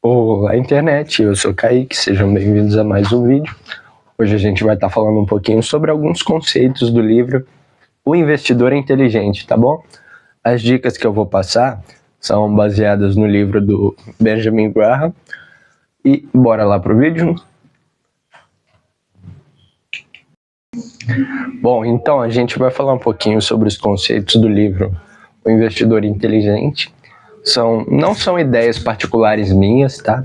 Olá, internet, eu sou o Kaique, sejam bem-vindos a mais um vídeo. Hoje a gente vai estar falando um pouquinho sobre alguns conceitos do livro O Investidor Inteligente, tá bom? As dicas que eu vou passar são baseadas no livro do Benjamin Graham. E bora lá pro vídeo? Bom, então a gente vai falar um pouquinho sobre os conceitos do livro O Investidor Inteligente. Não são ideias particulares minhas, tá?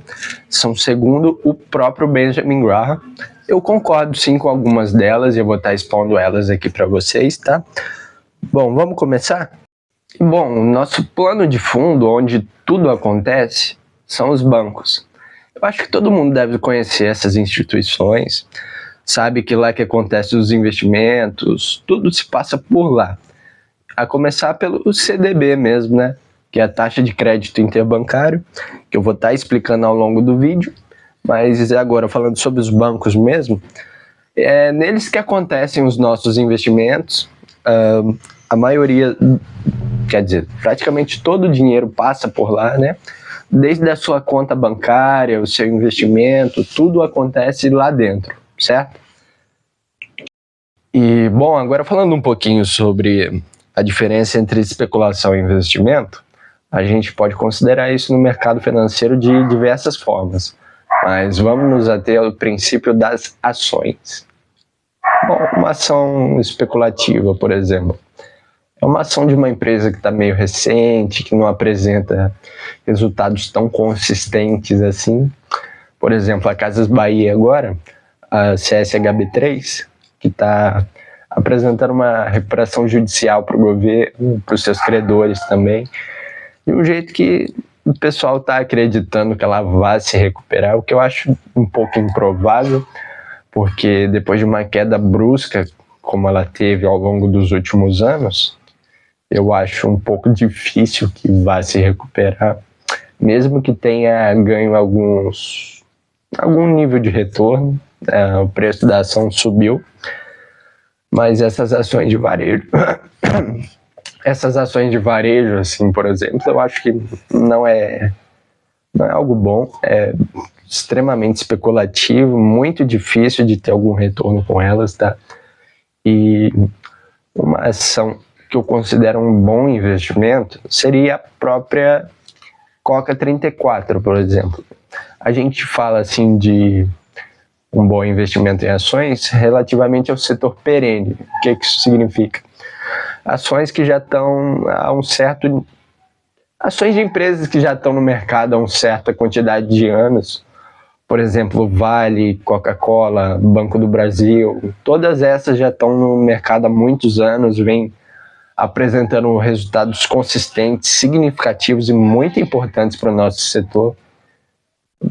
São segundo o próprio Benjamin Graham. Eu concordo sim com algumas delas e eu vou estar expondo elas aqui para vocês, tá? Bom, vamos começar? Bom, o nosso plano de fundo, onde tudo acontece, são os bancos. Eu acho que todo mundo deve conhecer essas instituições, sabe que lá que acontecem os investimentos, tudo se passa por lá. A começar pelo CDB mesmo, né? Que é a taxa de crédito interbancário, que eu vou estar explicando ao longo do vídeo, mas agora falando sobre os bancos mesmo, é neles que acontecem os nossos investimentos. A maioria, quer dizer, praticamente todo o dinheiro passa por lá, né? Desde a sua conta bancária, o seu investimento, tudo acontece lá dentro, certo? E, bom, agora falando um pouquinho sobre a diferença entre especulação e investimento, a gente pode considerar isso no mercado financeiro de diversas formas, mas vamos nos ater ao princípio das ações. Bom, uma ação especulativa, por exemplo, é uma ação de uma empresa que está meio recente, que não apresenta resultados tão consistentes assim. Por exemplo, a Casas Bahia agora, a CSHB3, que está apresentando uma recuperação judicial para o governo, para os seus credores também, de um jeito que o pessoal está acreditando que ela vai se recuperar, o que eu acho um pouco improvável, porque depois de uma queda brusca, como ela teve ao longo dos últimos anos, eu acho um pouco difícil que vá se recuperar, mesmo que tenha ganho algum nível de retorno, o preço da ação subiu, mas essas ações de varejo... Essas ações de varejo, assim, por exemplo, eu acho que não é algo bom, é extremamente especulativo, muito difícil de ter algum retorno com elas, tá? E uma ação que eu considero um bom investimento seria a própria Coca 34, por exemplo. A gente fala, assim, de um bom investimento em ações relativamente ao setor perene. O que isso significa? Ações que já estão ações de empresas que já estão no mercado há uma certa quantidade de anos, por exemplo, Vale, Coca-Cola, Banco do Brasil, todas essas já estão no mercado há muitos anos, vêm apresentando resultados consistentes, significativos e muito importantes para o nosso setor,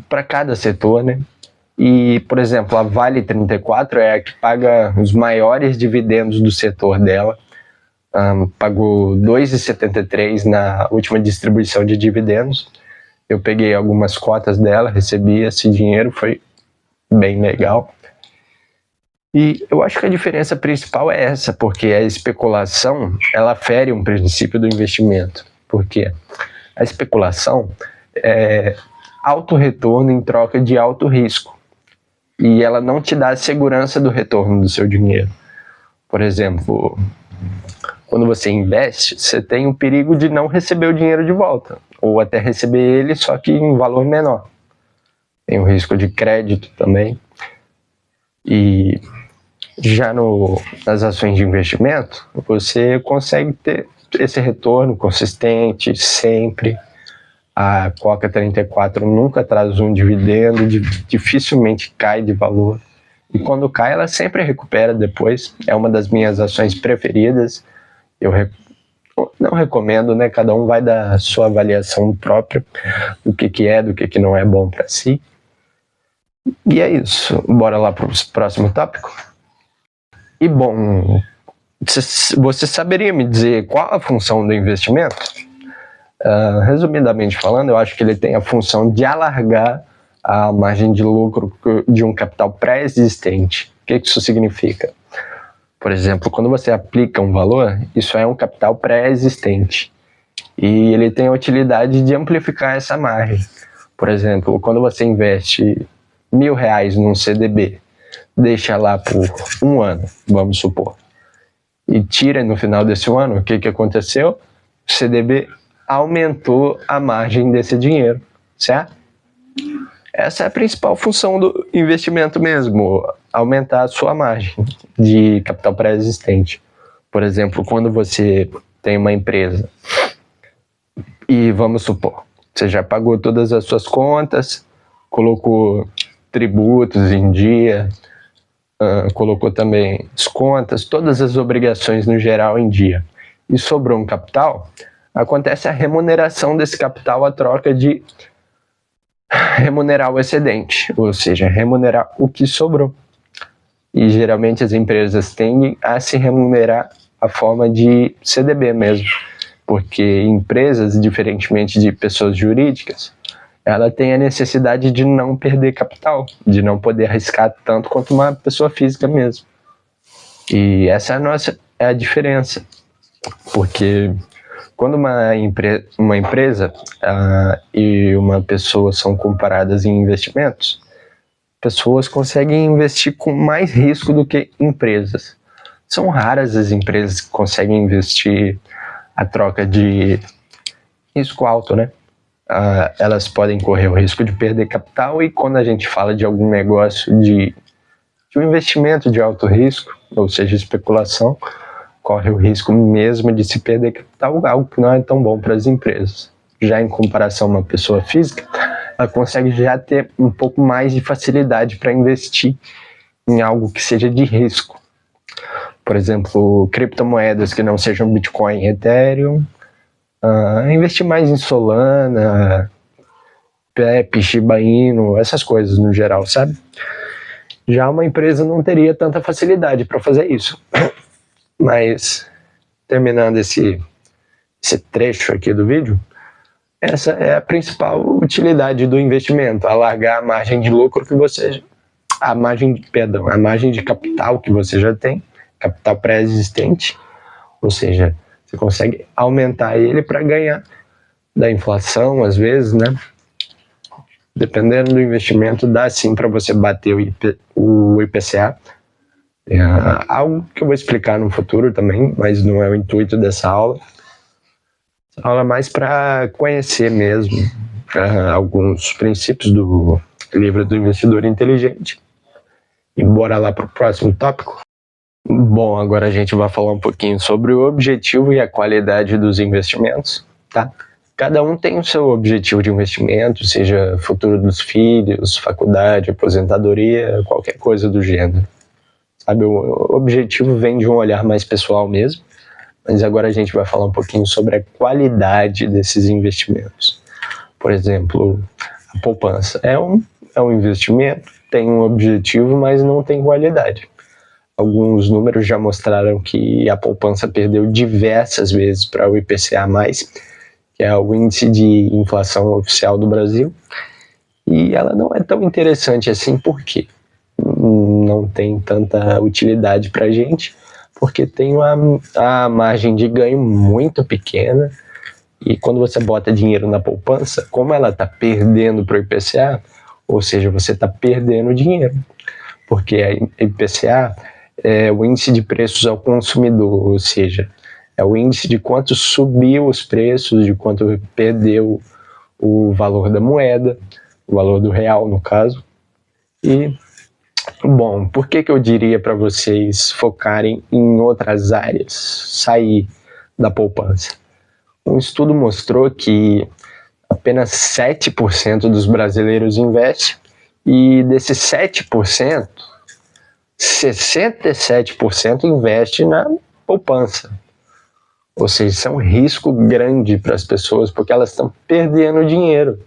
para cada setor, né? E, por exemplo, a Vale 34 é a que paga os maiores dividendos do setor dela. Pagou R$ 2,73 na última distribuição de dividendos. Eu peguei algumas cotas dela, recebi esse dinheiro, foi bem legal. E eu acho que a diferença principal é essa, porque a especulação, ela fere um princípio do investimento. Por quê? A especulação é alto retorno em troca de alto risco. E ela não te dá a segurança do retorno do seu dinheiro. Por exemplo, quando você investe, você tem o perigo de não receber o dinheiro de volta, ou até receber ele, só que em valor menor. Tem o risco de crédito também. E já nas ações de investimento, você consegue ter esse retorno consistente sempre. A Coca 34 nunca traz um dividendo, dificilmente cai de valor. E quando cai, ela sempre recupera depois. É uma das minhas ações preferidas. Eu não recomendo, né? Cada um vai dar a sua avaliação própria do que é, do que não é bom para si. E é isso. Bora lá para o próximo tópico? E bom, você saberia me dizer qual a função do investimento? Resumidamente falando, eu acho que ele tem a função de alargar a margem de lucro de um capital pré-existente. O que isso significa? Por exemplo, quando você aplica um valor, isso é um capital pré-existente. E ele tem a utilidade de amplificar essa margem. Por exemplo, quando você investe R$ 1.000 num CDB, deixa lá por um ano, vamos supor, e tira no final desse ano, o que aconteceu? O CDB aumentou a margem desse dinheiro, certo? Essa é a principal função do investimento mesmo, aumentar a sua margem de capital pré-existente. Por exemplo, quando você tem uma empresa e, vamos supor, você já pagou todas as suas contas, colocou tributos em dia, colocou também as contas, todas as obrigações no geral em dia, e sobrou um capital, acontece a remuneração desse capital, a troca de remunerar o excedente, ou seja, remunerar o que sobrou. E geralmente as empresas tendem a se remunerar a forma de CDB mesmo, porque empresas, diferentemente de pessoas jurídicas, ela tem a necessidade de não perder capital, de não poder arriscar tanto quanto uma pessoa física mesmo. E essa é a diferença, porque quando uma empresa e uma pessoa são comparadas em investimentos, pessoas conseguem investir com mais risco do que empresas. São raras as empresas que conseguem investir a troca de risco alto, né? Elas podem correr o risco de perder capital, e quando a gente fala de algum negócio de um investimento de alto risco, ou seja, especulação, corre o risco mesmo de se perder capital, algo que não é tão bom para as empresas. Já em comparação a uma pessoa física, ela consegue já ter um pouco mais de facilidade para investir em algo que seja de risco. Por exemplo, criptomoedas que não sejam Bitcoin e Ethereum, investir mais em Solana, Pepe, Shiba Inu, essas coisas no geral, sabe? Já uma empresa não teria tanta facilidade para fazer isso. Mas, terminando esse trecho aqui do vídeo, essa é a principal utilidade do investimento, alargar a margem de lucro que você... a margem de capital que você já tem, capital pré-existente, ou seja, você consegue aumentar ele para ganhar da inflação, às vezes, né? Dependendo do investimento, dá sim para você bater o IPCA. É algo que eu vou explicar no futuro também, mas não é o intuito dessa aula. Essa aula é mais para conhecer mesmo alguns princípios do livro do Investidor Inteligente. E bora lá para o próximo tópico. Bom, agora a gente vai falar um pouquinho sobre o objetivo e a qualidade dos investimentos, tá? Cada um tem o seu objetivo de investimento, seja futuro dos filhos, faculdade, aposentadoria, qualquer coisa do gênero. Sabe, o objetivo vem de um olhar mais pessoal mesmo, mas agora a gente vai falar um pouquinho sobre a qualidade desses investimentos. Por exemplo, a poupança é um investimento, tem um objetivo, mas não tem qualidade. Alguns números já mostraram que a poupança perdeu diversas vezes para o IPCA+, que é o índice de inflação oficial do Brasil, e ela não é tão interessante assim. Por quê? Não tem tanta utilidade para a gente, porque tem a margem de ganho muito pequena, e quando você bota dinheiro na poupança, como ela está perdendo para o IPCA, ou seja, você está perdendo dinheiro, porque a IPCA é o índice de preços ao consumidor, ou seja, é o índice de quanto subiu os preços, de quanto perdeu o valor da moeda, o valor do real no caso. E, bom, por que eu diria para vocês focarem em outras áreas, sair da poupança? Um estudo mostrou que apenas 7% dos brasileiros investem, e desses 7%, 67% investe na poupança. Ou seja, isso é um risco grande para as pessoas, porque elas estão perdendo dinheiro.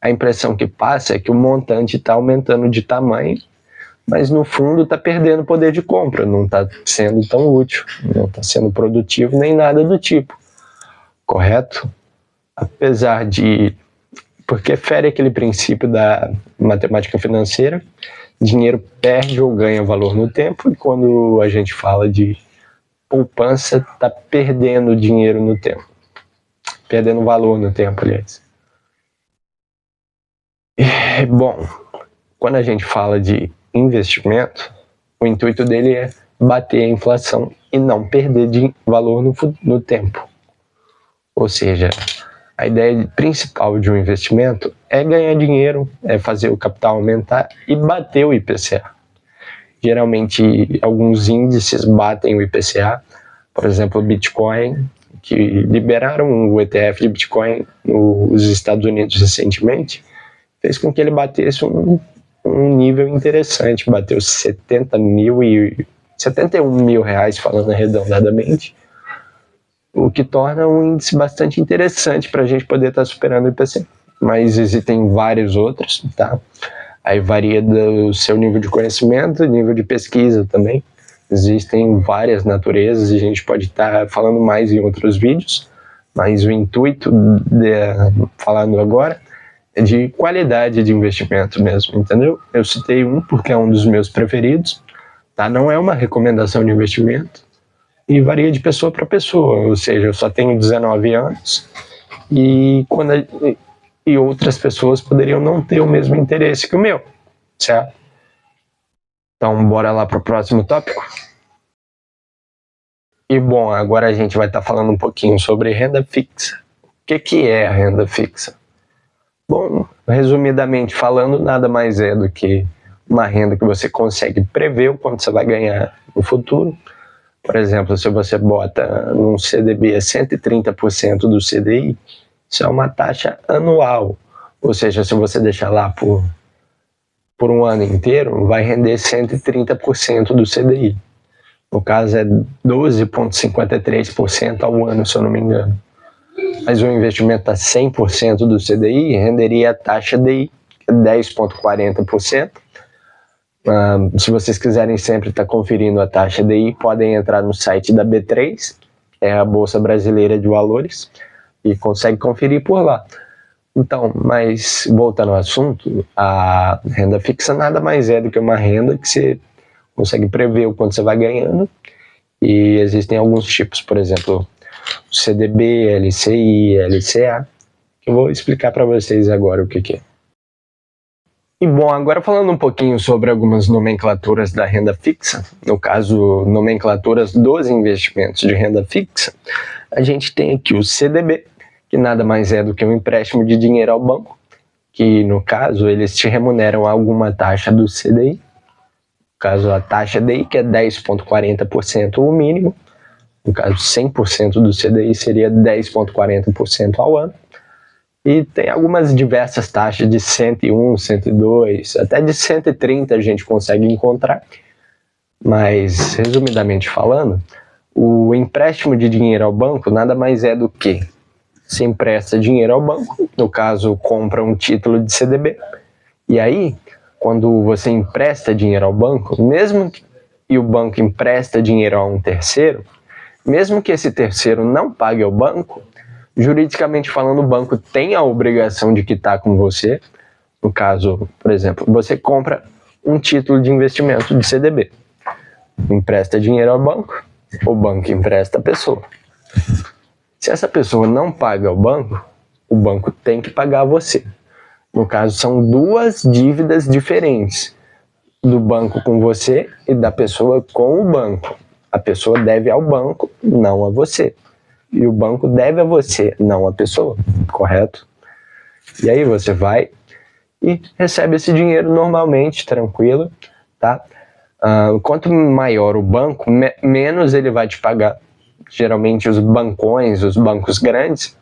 A impressão que passa é que o montante está aumentando de tamanho, mas no fundo está perdendo poder de compra, não está sendo tão útil, não está sendo produtivo nem nada do tipo. Correto? Apesar de... porque fere aquele princípio da matemática financeira, dinheiro perde ou ganha valor no tempo, e quando a gente fala de poupança, está perdendo dinheiro no tempo. Perdendo valor no tempo, aliás. Bom, quando a gente fala de investimento, o intuito dele é bater a inflação e não perder de valor no tempo. Ou seja, a ideia principal de um investimento é ganhar dinheiro, é fazer o capital aumentar e bater o IPCA. Geralmente, alguns índices batem o IPCA, por exemplo, o Bitcoin, que liberaram o ETF de Bitcoin nos Estados Unidos recentemente, fez com que ele batesse um nível interessante, bateu 71 mil reais, falando arredondadamente, o que torna um índice bastante interessante para a gente poder estar superando o IPCA. Mas existem vários outros, tá? Aí varia do seu nível de conhecimento, nível de pesquisa também. Existem várias naturezas e a gente pode estar falando mais em outros vídeos, mas o intuito falando agora é de qualidade de investimento mesmo, entendeu? Eu citei um porque é um dos meus preferidos, tá? Não é uma recomendação de investimento e varia de pessoa para pessoa, ou seja, eu só tenho 19 anos e outras pessoas poderiam não ter o mesmo interesse que o meu, certo? Então, bora lá para o próximo tópico. E bom, agora a gente vai estar falando um pouquinho sobre renda fixa. O que é a renda fixa? Bom, resumidamente falando, nada mais é do que uma renda que você consegue prever o quanto você vai ganhar no futuro. Por exemplo, se você bota num CDB a 130% do CDI, isso é uma taxa anual. Ou seja, se você deixar lá por um ano inteiro, vai render 130% do CDI. No caso é 12,53% ao ano, se eu não me engano. Mas o investimento a 100% do CDI renderia a taxa DI, que é 10,40%. Se vocês quiserem sempre estar conferindo a taxa DI, podem entrar no site da B3, que é a Bolsa Brasileira de Valores, e consegue conferir por lá. Então, mas voltando ao assunto, a renda fixa nada mais é do que uma renda que você consegue prever o quanto você vai ganhando, e existem alguns tipos, por exemplo, CDB, LCI, LCA, que eu vou explicar para vocês agora o que é. E bom, agora falando um pouquinho sobre algumas nomenclaturas da renda fixa, no caso, nomenclaturas dos investimentos de renda fixa, a gente tem aqui o CDB, que nada mais é do que um empréstimo de dinheiro ao banco, que no caso eles te remuneram alguma taxa do CDI, no caso a taxa DI, que é 10,40% o mínimo, no caso 100% do CDI seria 10,40% ao ano, e tem algumas diversas taxas de 101, 102, até de 130 a gente consegue encontrar, mas resumidamente falando, o empréstimo de dinheiro ao banco nada mais é do que você empresta dinheiro ao banco, no caso compra um título de CDB, e aí quando você empresta dinheiro ao banco, mesmo que o banco empresta dinheiro a um terceiro, mesmo que esse terceiro não pague ao banco, juridicamente falando, o banco tem a obrigação de quitar com você. No caso, por exemplo, você compra um título de investimento de CDB, empresta dinheiro ao banco, o banco empresta a pessoa. Se essa pessoa não paga ao banco, o banco tem que pagar a você. No caso, são duas dívidas diferentes, do banco com você e da pessoa com o banco. A pessoa deve ao banco, não a você. E o banco deve a você, não a pessoa, correto? E aí você vai e recebe esse dinheiro normalmente, tranquilo, tá? Quanto maior o banco, menos ele vai te pagar. Geralmente os bancões, os bancos grandes,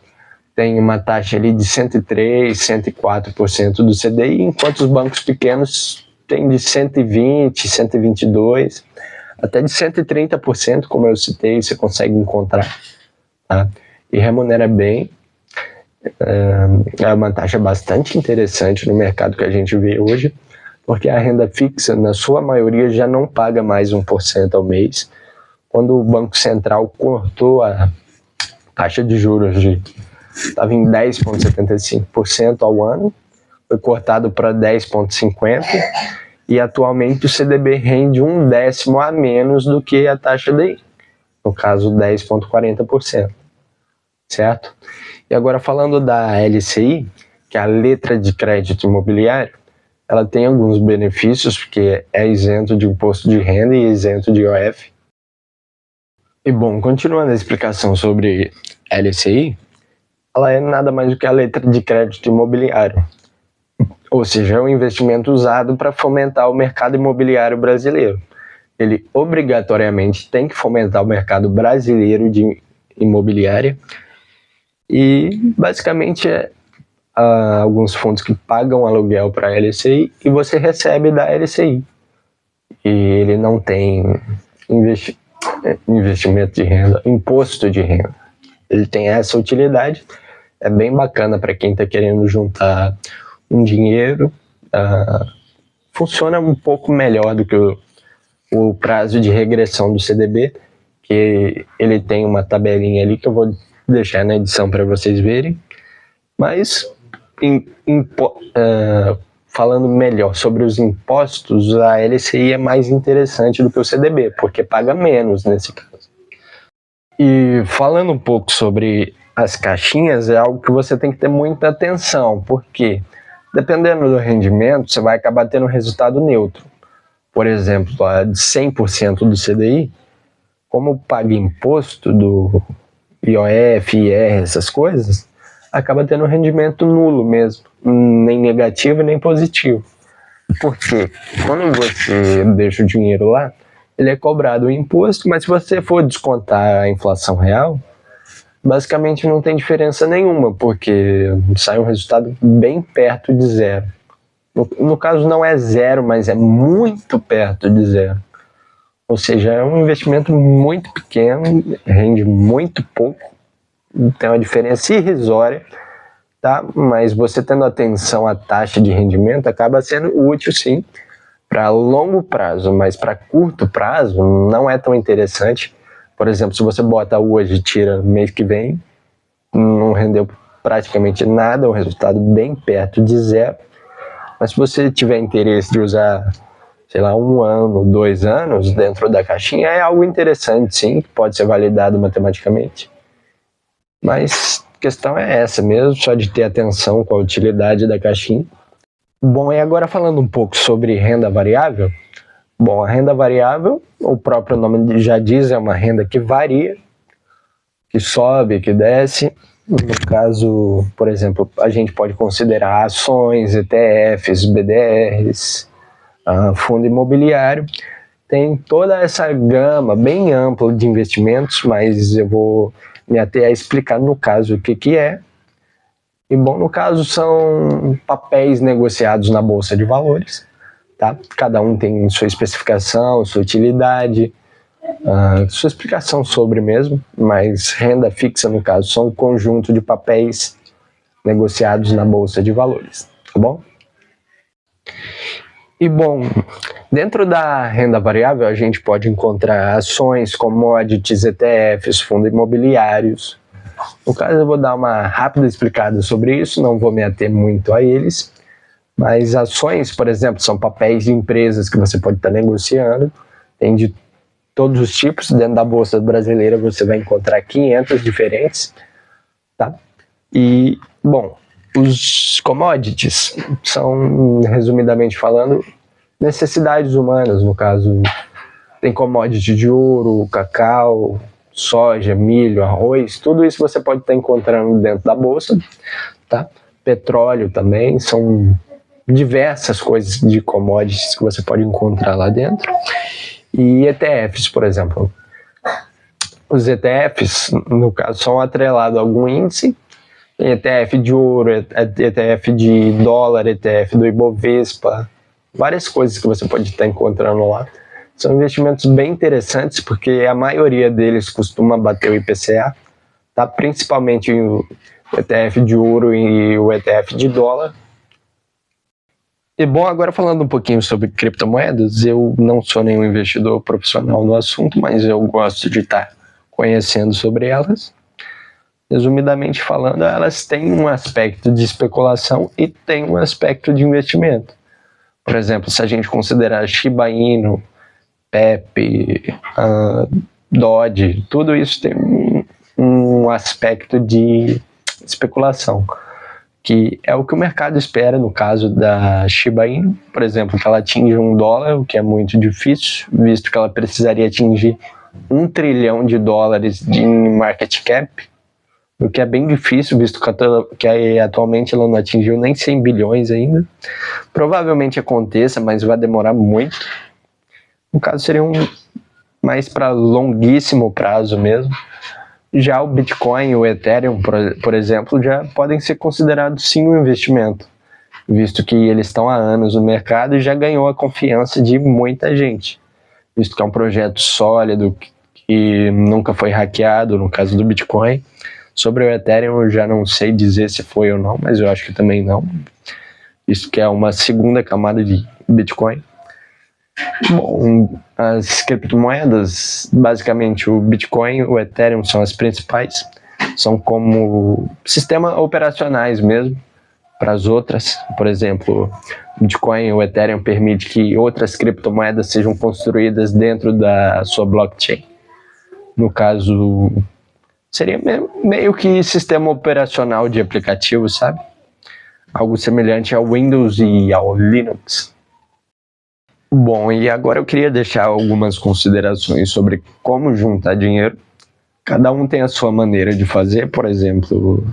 têm uma taxa ali de 103, 104% do CDI, enquanto os bancos pequenos têm de 120, 122, até de 130%, como eu citei, você consegue encontrar. Tá? E remunera bem, é uma taxa bastante interessante no mercado que a gente vê hoje, porque a renda fixa, na sua maioria, já não paga mais 1% ao mês. Quando o Banco Central cortou a taxa de juros, estava em 10,75% ao ano, foi cortado para 10,50%, e atualmente o CDB rende 1/10 a menos do que a taxa DI. No caso, 10,40%, certo? E agora falando da LCI, que é a letra de crédito imobiliário, ela tem alguns benefícios, porque é isento de imposto de renda e isento de IOF. E bom, continuando a explicação sobre LCI, ela é nada mais do que a letra de crédito imobiliário, ou seja, é um investimento usado para fomentar o mercado imobiliário brasileiro. Ele obrigatoriamente tem que fomentar o mercado brasileiro de imobiliária e basicamente alguns fundos que pagam aluguel para a LCI e você recebe da LCI. E ele não tem investimento de renda, imposto de renda. Ele tem essa utilidade, é bem bacana para quem está querendo juntar um dinheiro. Funciona um pouco melhor do que o prazo de regressão do CDB, que ele tem uma tabelinha ali que eu vou deixar na edição para vocês verem. Mas falando melhor sobre os impostos, a LCI é mais interessante do que o CDB, porque paga menos nesse caso. E falando um pouco sobre as caixinhas, é algo que você tem que ter muita atenção, porque dependendo do rendimento, você vai acabar tendo um resultado neutro. Por exemplo, a de 100% do CDI, como paga imposto do IOF, IR, essas coisas, acaba tendo um rendimento nulo mesmo, nem negativo nem positivo. Porque quando você deixa o dinheiro lá, ele é cobrado o imposto, mas se você for descontar a inflação real, basicamente não tem diferença nenhuma, porque sai um resultado bem perto de zero. No caso não é zero, mas é muito perto de zero. Ou seja, é um investimento muito pequeno, rende muito pouco, tem uma diferença irrisória, tá? Mas você tendo atenção à taxa de rendimento acaba sendo útil sim para longo prazo, mas para curto prazo não é tão interessante. Por exemplo, se você bota hoje e tira mês que vem, não rendeu praticamente nada, é um resultado bem perto de zero. Mas se você tiver interesse de usar, sei lá, 1 ano, 2 anos dentro da caixinha, é algo interessante sim, que pode ser validado matematicamente. Mas a questão é essa mesmo, só de ter atenção com a utilidade da caixinha. Bom, e agora falando um pouco sobre renda variável. Bom, a renda variável, o próprio nome já diz, é uma renda que varia, que sobe, que desce. No caso, por exemplo, a gente pode considerar ações, ETFs, BDRs, fundo imobiliário. Tem toda essa gama bem ampla de investimentos, mas eu vou me ater a explicar no caso o que é. E bom, no caso são papéis negociados na Bolsa de Valores, tá? Cada um tem sua especificação, sua utilidade, sua explicação sobre mesmo, mas renda fixa, no caso, são um conjunto de papéis negociados na Bolsa de Valores, tá bom? E bom, dentro da renda variável a gente pode encontrar ações, commodities, ETFs, fundos imobiliários. No caso eu vou dar uma rápida explicada sobre isso, não vou me ater muito a eles, mas ações, por exemplo, são papéis de empresas que você pode estar negociando, tem de todos os tipos. Dentro da Bolsa Brasileira você vai encontrar 500 diferentes, tá? E, bom, os commodities são, resumidamente falando, necessidades humanas. No caso, tem commodity de ouro, cacau, soja, milho, arroz, tudo isso você pode estar encontrando dentro da Bolsa, tá? Petróleo também, são diversas coisas de commodities que você pode encontrar lá dentro. E ETFs, por exemplo. Os ETFs, no caso, são atrelados a algum índice. Tem ETF de ouro, ETF de dólar, ETF do Ibovespa, várias coisas que você pode estar encontrando lá. São investimentos bem interessantes, porque a maioria deles costuma bater o IPCA, tá? Principalmente o ETF de ouro e o ETF de dólar. E bom, agora falando um pouquinho sobre criptomoedas, eu não sou nenhum investidor profissional no assunto, mas eu gosto de estar conhecendo sobre elas. Resumidamente falando, elas têm um aspecto de especulação e têm um aspecto de investimento. Por exemplo, se a gente considerar Shiba Inu, Pepe, Doge, tudo isso tem um aspecto de especulação, que é o que o mercado espera no caso da Shiba Inu, por exemplo, que ela atinja $1, o que é muito difícil, visto que ela precisaria atingir $1 trilhão em market cap, o que é bem difícil, visto que atualmente ela não atingiu nem 100 bilhões ainda. Provavelmente aconteça, mas vai demorar muito. No caso, seria mais para longuíssimo prazo mesmo. Já o Bitcoin e o Ethereum, por exemplo, já podem ser considerados sim um investimento, visto que eles estão há anos no mercado e já ganhou a confiança de muita gente, visto que é um projeto sólido, que nunca foi hackeado, no caso do Bitcoin. Sobre o Ethereum eu já não sei dizer se foi ou não, mas eu acho que também não, visto que é uma segunda camada de Bitcoin. Bom, as criptomoedas, basicamente o Bitcoin e o Ethereum são as principais, são como sistemas operacionais mesmo para as outras. Por exemplo, o Bitcoin e o Ethereum permitem que outras criptomoedas sejam construídas dentro da sua blockchain. No caso, seria meio que sistema operacional de aplicativo, sabe? Algo semelhante ao Windows e ao Linux. Bom, e agora eu queria deixar algumas considerações sobre como juntar dinheiro. Cada um tem a sua maneira de fazer. Por exemplo,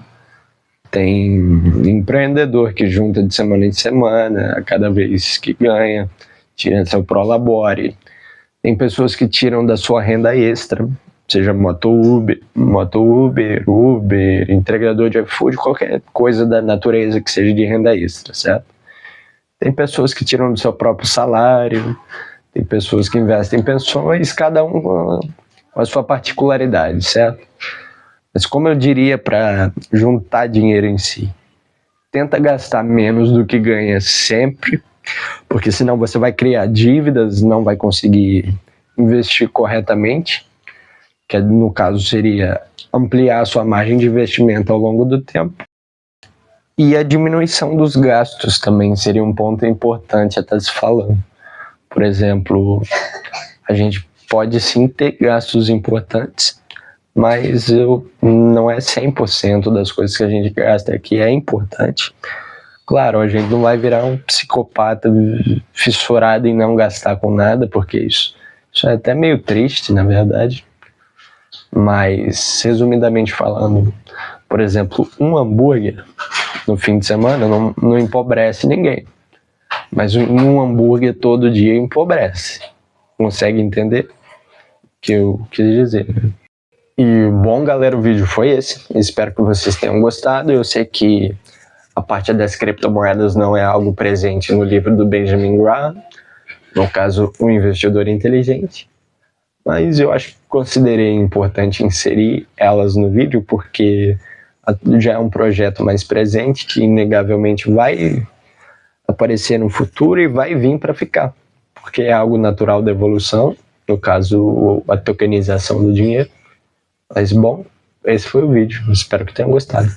tem empreendedor que junta de semana em semana, a cada vez que ganha, tira seu prolabore. Tem pessoas que tiram da sua renda extra, seja moto Uber, entregador de iFood, qualquer coisa da natureza que seja de renda extra, certo? Tem pessoas que tiram do seu próprio salário, tem pessoas que investem em pensões, cada um com a sua particularidade, certo? Mas como eu diria para juntar dinheiro em si, tenta gastar menos do que ganha sempre, porque senão você vai criar dívidas, não vai conseguir investir corretamente, que no caso seria ampliar a sua margem de investimento ao longo do tempo. E a diminuição dos gastos também seria um ponto importante a estar se falando. Por exemplo, a gente pode sim ter gastos importantes, mas não é 100% das coisas que a gente gasta aqui é importante. Claro, a gente não vai virar um psicopata fissurado em não gastar com nada, porque isso é até meio triste, na verdade. Mas, resumidamente falando, por exemplo, um hambúrguer no fim de semana não empobrece ninguém. Mas um hambúrguer todo dia empobrece. Consegue entender o que eu quis dizer? E bom, galera, o vídeo foi esse. Espero que vocês tenham gostado. Eu sei que a parte das criptomoedas não é algo presente no livro do Benjamin Graham, no caso, O Investidor Inteligente. Mas eu acho que considerei importante inserir elas no vídeo, porque já é um projeto mais presente, que inegavelmente vai aparecer no futuro e vai vir para ficar, porque é algo natural da evolução, no caso, a tokenização do dinheiro. Mas bom, esse foi o vídeo, espero que tenham gostado.